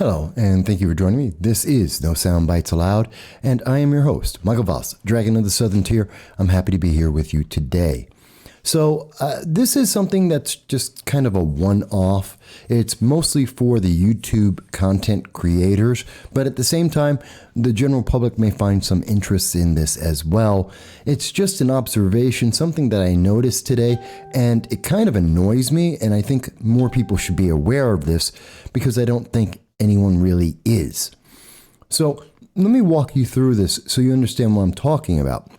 Hello, and thank you for joining me. This is No Soundbites Allowed, and I am your host, Michael Voss, Dragon of the Southern Tier. I'm happy to be here with you today. So this is something that's just kind of a one-off. It's mostly for the YouTube content creators, but at the same time, the general public may find some interest in this as well. It's just an observation, something that I noticed today, and it kind of annoys me, and I think more people should be aware of this because I don't think anyone really is. So let me walk you through this so you understand what I'm talking about.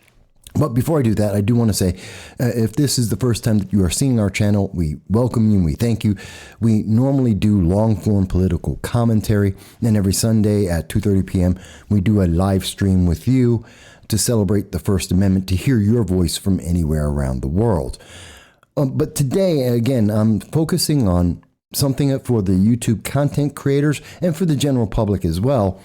But before I do that, I do want to say, if this is the first time that you are seeing our channel, we welcome you and we thank you. We normally do long-form political commentary, and every Sunday at 2:30 p.m., we do a live stream with you to celebrate the First Amendment, to hear your voice from anywhere around the world. But today, again, I'm focusing on something for the YouTube content creators and for the general public as well.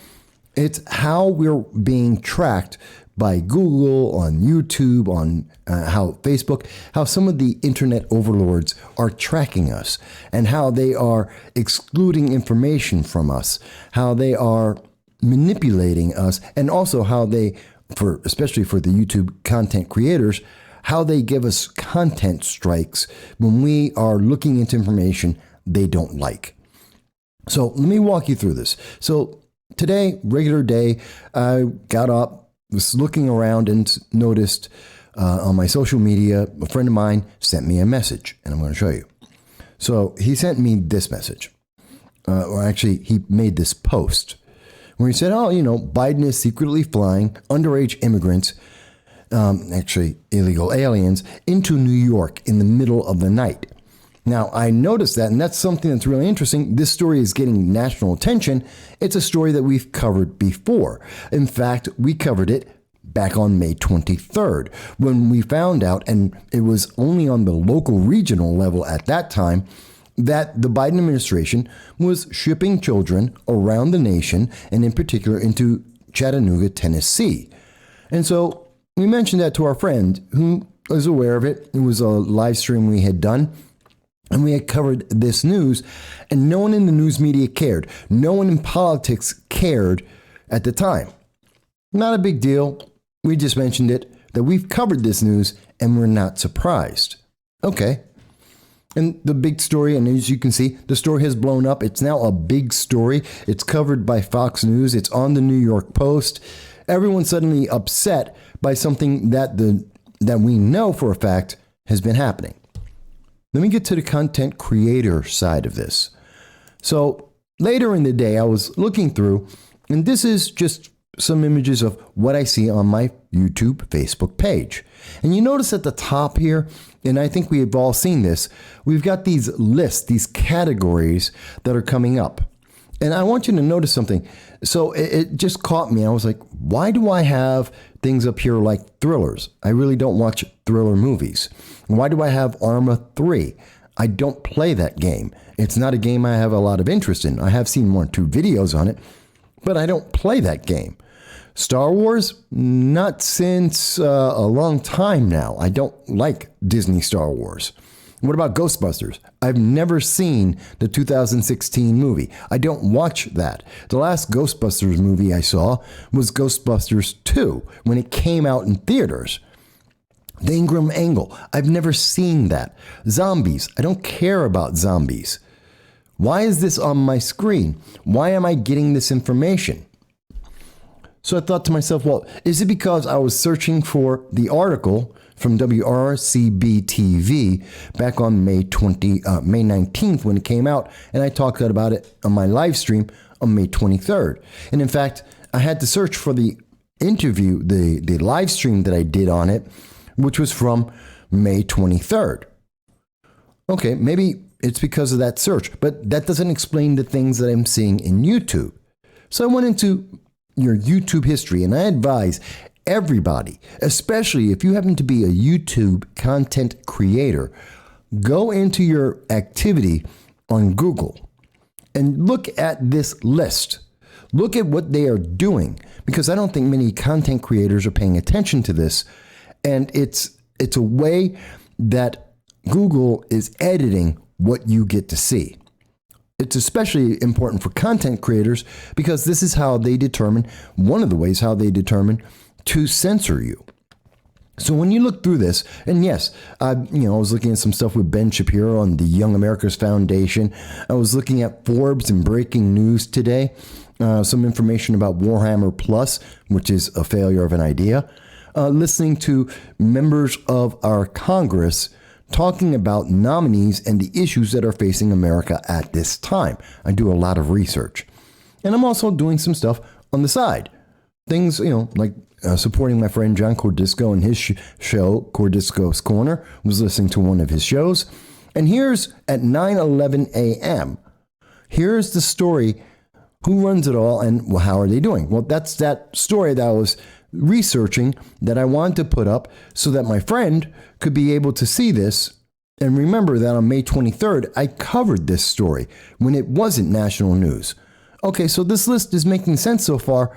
It's how we're being tracked by Google, on YouTube, on how Facebook, how some of the internet overlords are tracking us and how they are excluding information from us, how they are manipulating us, and also how they, especially for the YouTube content creators, how they give us content strikes when we are looking into information they don't like. So let me walk you through this. So today, regular day, I got up, was looking around and noticed on my social media, a friend of mine sent me a message, and I'm going to show you. So he sent me this message, or actually he made this post where he said, Biden is secretly flying underage immigrants, actually illegal aliens, into New York in the middle of the night. Now, I noticed that, and that's something that's really interesting. This story is getting national attention. It's a story that we've covered before. In fact, we covered it back on May 23rd when we found out, and it was only on the local regional level at that time, that the Biden administration was shipping children around the nation, and in particular into Chattanooga, Tennessee. And so we mentioned that to our friend who was aware of it. It was a live stream we had done. And we had covered this news, and no one in the news media cared. No one in politics cared at the time. Not a big deal. We just mentioned it, that we've covered this news, and we're not surprised. Okay. And the big story, and as you can see, the story has blown up. It's now a big story. It's covered by Fox News. It's on the New York Post. Everyone's suddenly upset by something that we know for a fact has been happening. Let me get to the content creator side of this. So later in the day, I was looking through, and this is just some images of what I see on my YouTube Facebook page. And you notice at the top here, and I think we have all seen this, we've got these lists, these categories that are coming up. And I want you to notice something. So it just caught me. I was like, why do I have things up here like thrillers? I really don't watch thriller movies. Why do I have Arma 3? I don't play that game. It's not a game I have a lot of interest in. I have seen 1 or 2 videos on it, but I don't play that game. Star Wars? Not since a long time now. I don't like Disney Star Wars. What about Ghostbusters? I've never seen the 2016 movie. I don't watch that. The last Ghostbusters movie I saw was Ghostbusters 2 when it came out in theaters. The Ingram Angle. I've never seen that. Zombies. I don't care about zombies. Why is this on my screen? Why am I getting this information? So I thought to myself, well, is it because I was searching for the article from WRCB TV back on May 19th when it came out, and I talked about it on my live stream on May 23rd. And in fact, I had to search for the interview, the live stream that I did on it, which was from May 23rd. Okay, maybe it's because of that search, but that doesn't explain the things that I'm seeing in YouTube. So I went into your YouTube history, and I advise everybody, especially if you happen to be a YouTube content creator, go into your activity on Google and look at this list. Look at what they are doing, because I don't think many content creators are paying attention to this. And it's a way that Google is editing what you get to see. It's especially important for content creators because this is how they determine, one of the ways how they determine to censor you. So when you look through this, and yes, I was looking at some stuff with Ben Shapiro on the Young America's Foundation. I was looking at Forbes and breaking news today, some information about Warhammer Plus, which is a failure of an idea. Listening to members of our Congress talking about nominees and the issues that are facing America at this time. I do a lot of research. And I'm also doing some stuff on the side. Things, like supporting my friend John Cordisco and his show, Cordisco's Corner. I was listening to one of his shows. And here's at 9:11 a.m., here's the story, who runs it all and how are they doing? Well, that's that story that I was researching that I wanted to put up so that my friend could be able to see this. And remember that on May 23rd, I covered this story when it wasn't national news. Okay, so this list is making sense so far,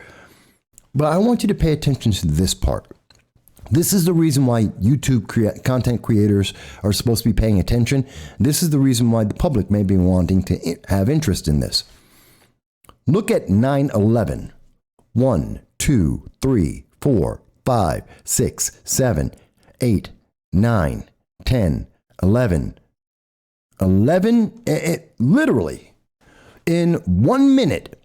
but I want you to pay attention to this part. This is the reason why YouTube content creators are supposed to be paying attention. This is the reason why the public may be wanting to have interest in this. Look at 9/11. 1, 2, 3, 4, 5, 6, 7, 8, 9, 10, 11. 11, literally, in 1 minute,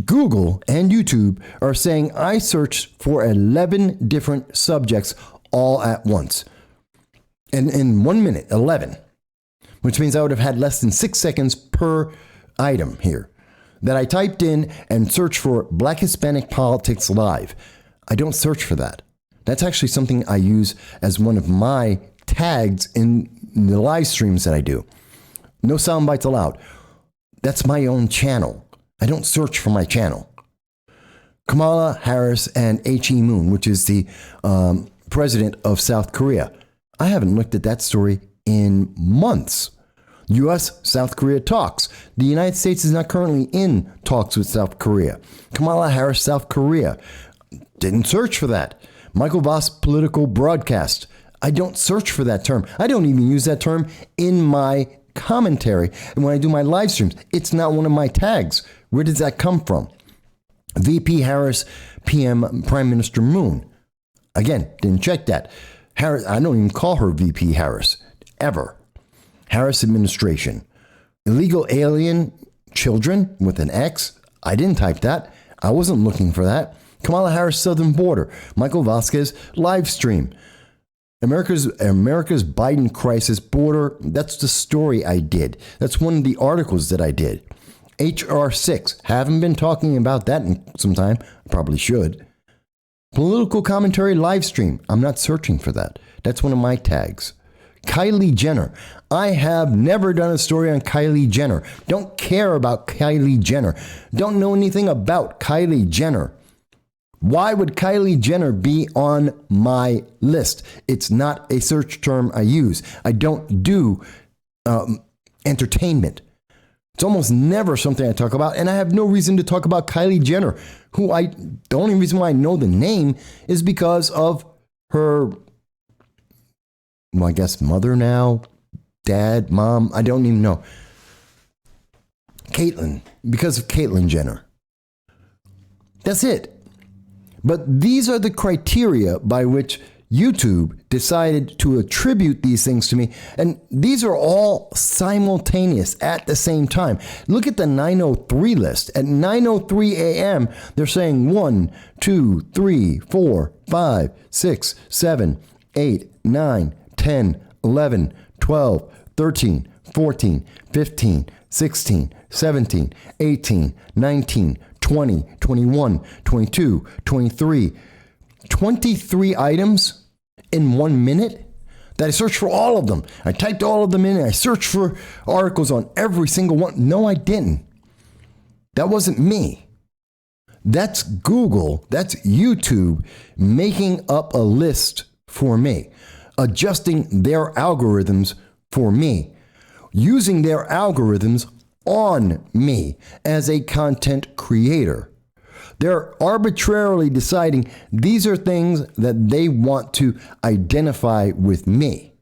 Google and YouTube are saying I searched for 11 different subjects all at once. And in 1 minute, 11, which means I would have had less than 6 seconds per item here that I typed in and searched for Black Hispanic Politics Live. I don't search for that. That's actually something I use as one of my tags in the live streams that I do. No Soundbites Allowed. That's my own channel. I don't search for my channel. Kamala Harris and H.E. Moon, which is the president of South Korea. I haven't looked at that story in months. U.S.-South Korea talks. The United States is not currently in talks with South Korea. Kamala Harris, South Korea. Didn't search for that. Michael Voss political broadcast. I don't search for that term. I don't even use that term in my commentary. And when I do my live streams, it's not one of my tags. Where does that come from? VP Harris, PM Prime Minister Moon. Again, didn't check that. Harris, I don't even call her VP Harris, ever. Harris administration. Illegal alien children with an X. I didn't type that. I wasn't looking for that. Kamala Harris southern border. Michael Vasquez live stream. America's Biden crisis border. That's the story I did. That's one of the articles that I did. HR 6. Haven't been talking about that in some time. Probably should. Political commentary live stream. I'm not searching for that. That's one of my tags. Kylie Jenner. I have never done a story on Kylie Jenner. Don't care about Kylie Jenner. Don't know anything about Kylie Jenner. Why would Kylie Jenner be on my list? It's not a search term I use. I don't do entertainment. It's almost never something I talk about, and I have no reason to talk about Kylie Jenner, the only reason why I know the name is because of her, well, I guess mother now, dad, mom, I don't even know. Caitlyn, because of Caitlyn Jenner. That's it. But these are the criteria by which YouTube decided to attribute these things to me. And these are all simultaneous at the same time. Look at the 9:03 list. At 9:03 a.m., they're saying 1, 2, 3, 4, 5, 6, 7, 8, 9, 10, 11, 12, 13, 14, 15, 16, 17, 18, 19, 20, 21, 22, 23, 23 items in 1 minute that I searched for all of them. I typed all of them in and I searched for articles on every single one. No, I didn't. That wasn't me. That's Google, that's YouTube making up a list for me, adjusting their algorithms for me, using their algorithms on me as a content creator. They're arbitrarily deciding these are things that they want to identify with me.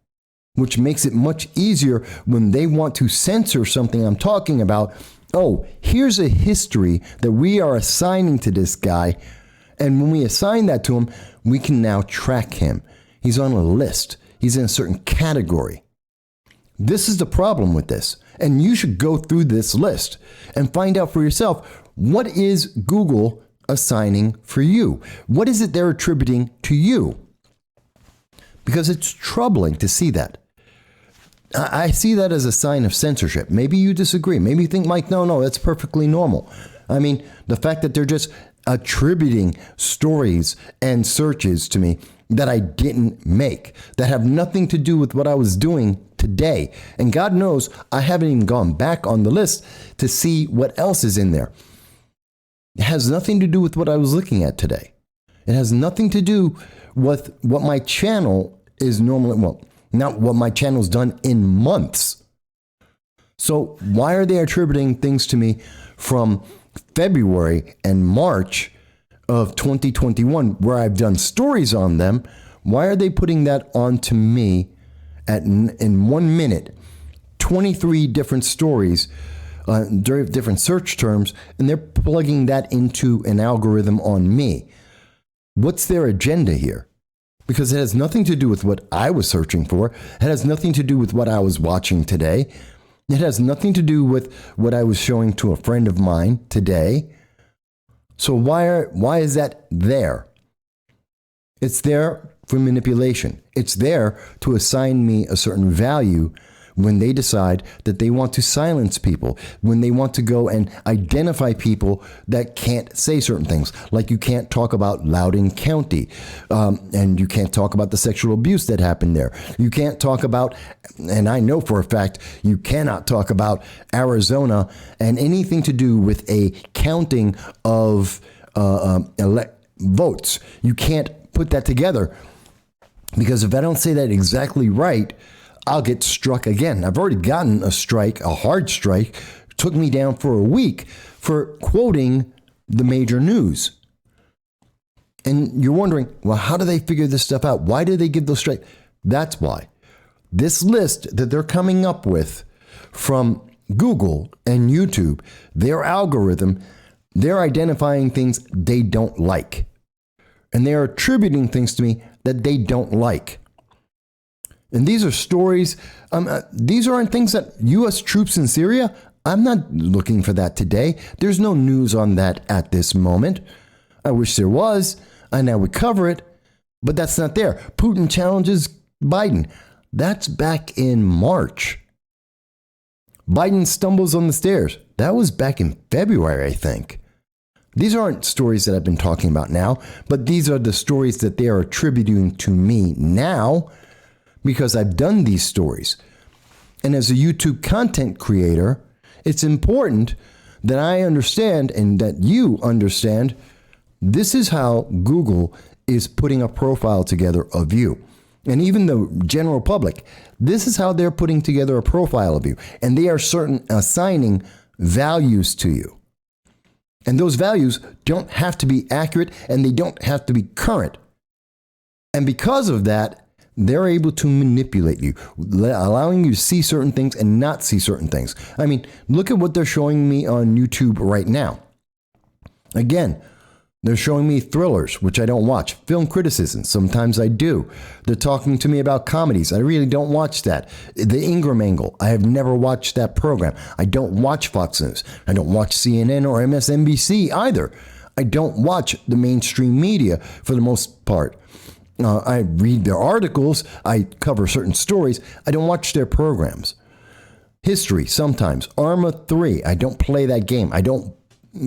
which makes it much easier when they want to censor something I'm talking about. Oh, here's a history that we are assigning to this guy. And when we assign that to him, we can now track him. He's on a list. He's in a certain category. This is the problem with this. And you should go through this list and find out for yourself, what is Google assigning for you? What is it they're attributing to you? Because it's troubling to see that. I see that as a sign of censorship. Maybe you disagree. Maybe you think, Mike, no, that's perfectly normal. I mean, the fact that they're just attributing stories and searches to me that I didn't make, that have nothing to do with what I was doing today. And God knows I haven't even gone back on the list to see what else is in there. It has nothing to do with what I was looking at today. It has nothing to do with what my channel is normally, well, not what my channel's done in months. So why are they attributing things to me from February and March of 2021 where I've done stories on them? Why are they putting that onto me in 1 minute, 23 different stories, different search terms, and they're plugging that into an algorithm on me? What's their agenda here? Because it has nothing to do with what I was searching for. It has nothing to do with what I was watching today. It has nothing to do with what I was showing to a friend of mine today. So why is that there? It's there for manipulation. It's there to assign me a certain value when they decide that they want to silence people, when they want to go and identify people that can't say certain things, like you can't talk about Loudoun County, and you can't talk about the sexual abuse that happened there. You can't talk about, and I know for a fact, you cannot talk about Arizona and anything to do with a counting of votes. You can't put that together, because if I don't say that exactly right, I'll get struck again. I've already gotten a strike, a hard strike. It took me down for a week for quoting the major news. And you're wondering, well, how do they figure this stuff out? Why do they give those strikes? That's why. This list that they're coming up with from Google and YouTube, their algorithm, they're identifying things they don't like. And they're attributing things to me that they don't like. And these are stories, these aren't things that U.S. troops in Syria, I'm not looking for that today. There's no news on that at this moment. I wish there was, and I would cover it, but that's not there. Putin challenges Biden. That's back in March. Biden stumbles on the stairs. That was back in February, I think. These aren't stories that I've been talking about now, but these are the stories that they are attributing to me now, because I've done these stories. And as a YouTube content creator, it's important that I understand and that you understand this is how Google is putting a profile together of you. And even the general public, this is how they're putting together a profile of you. And they are assigning values to you. And those values don't have to be accurate, and they don't have to be current. And because of that, they're able to manipulate you, allowing you to see certain things and not see certain things. I mean, look at what they're showing me on YouTube right now. Again, they're showing me thrillers, which I don't watch. Film criticism, sometimes I do. They're talking to me about comedies. I really don't watch that. The Ingram Angle, I have never watched that program. I don't watch Fox News. I don't watch CNN or MSNBC either. I don't watch the mainstream media for the most part. I read their articles. I cover certain stories. I don't watch their programs. History, sometimes. Arma 3, I don't play that game. I don't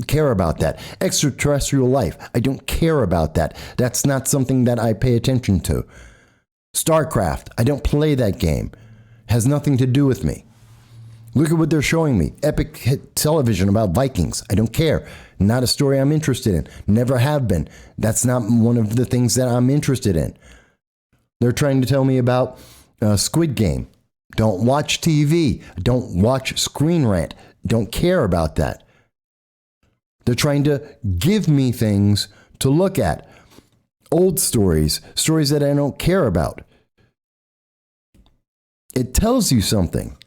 care about that. Extraterrestrial life, I don't care about that. That's not something that I pay attention to. StarCraft, I don't play that game. Has nothing to do with me. Look at what they're showing me. Epic hit television about Vikings. I don't care. Not a story I'm interested in. Never have been. That's not one of the things that I'm interested in. They're trying to tell me about Squid Game. Don't watch TV. Don't watch Screen Rant. Don't care about that. They're trying to give me things to look at. Old stories, stories that I don't care about. It tells you something.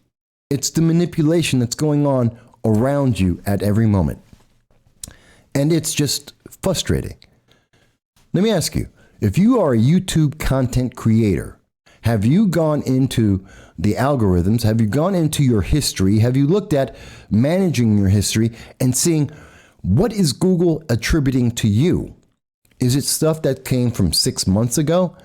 It's the manipulation that's going on around you at every moment. And it's just frustrating. Let me ask you, if you are a YouTube content creator, have you gone into the algorithms? Have you gone into your history? Have you looked at managing your history and seeing what is Google attributing to you? Is it stuff that came from 6 months ago?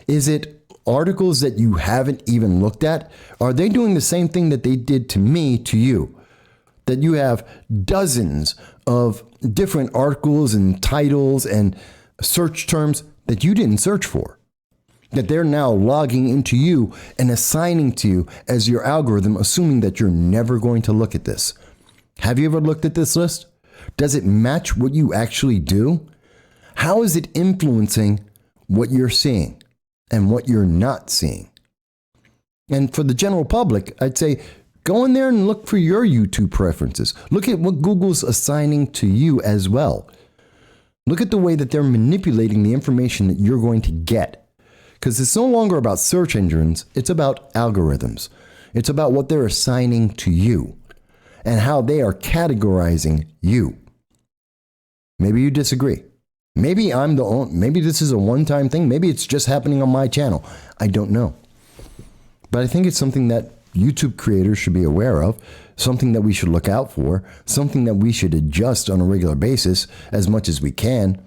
Is it articles that you haven't even looked at? Are they doing the same thing that they did to me, to you? That you have dozens of different articles and titles and search terms that you didn't search for, that they're now logging into you and assigning to you as your algorithm, assuming that you're never going to look at this. Have you ever looked at this list? Does it match what you actually do? How is it influencing what you're seeing and what you're not seeing? And for the general public, I'd say go in there and look for your YouTube preferences. Look at what Google's assigning to you as well. Look at the way that they're manipulating the information that you're going to get. Because it's no longer about search engines, it's about algorithms. It's about what they're assigning to you and how they are categorizing you. Maybe you disagree. Maybe maybe this is a one-time thing. Maybe it's just happening on my channel. I don't know. But I think it's something that YouTube creators should be aware of, something that we should look out for, something that we should adjust on a regular basis as much as we can.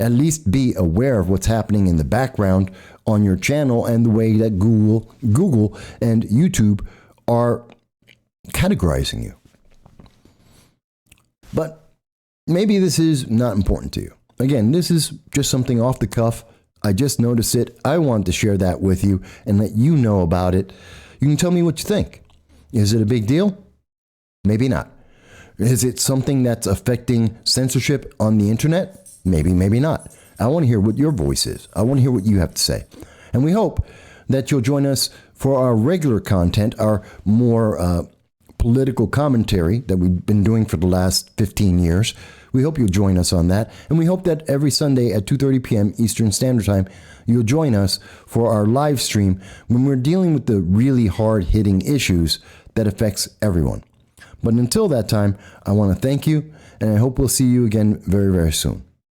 At least be aware of what's happening in the background on your channel and the way that Google and YouTube are categorizing you. But maybe this is not important to you. Again, this is just something off the cuff. I just noticed it. I want to share that with you and let you know about it. You can tell me what you think. Is it a big deal? Maybe not. Is it something that's affecting censorship on the internet? Maybe, maybe not. I want to hear what your voice is. I want to hear what you have to say. And we hope that you'll join us for our regular content, our more political commentary that we've been doing for the last 15 years. We hope you'll join us on that. And we hope that every Sunday at 2:30 p.m. Eastern Standard Time, you'll join us for our live stream when we're dealing with the really hard-hitting issues that affects everyone. But until that time, I want to thank you, and I hope we'll see you again very, very soon.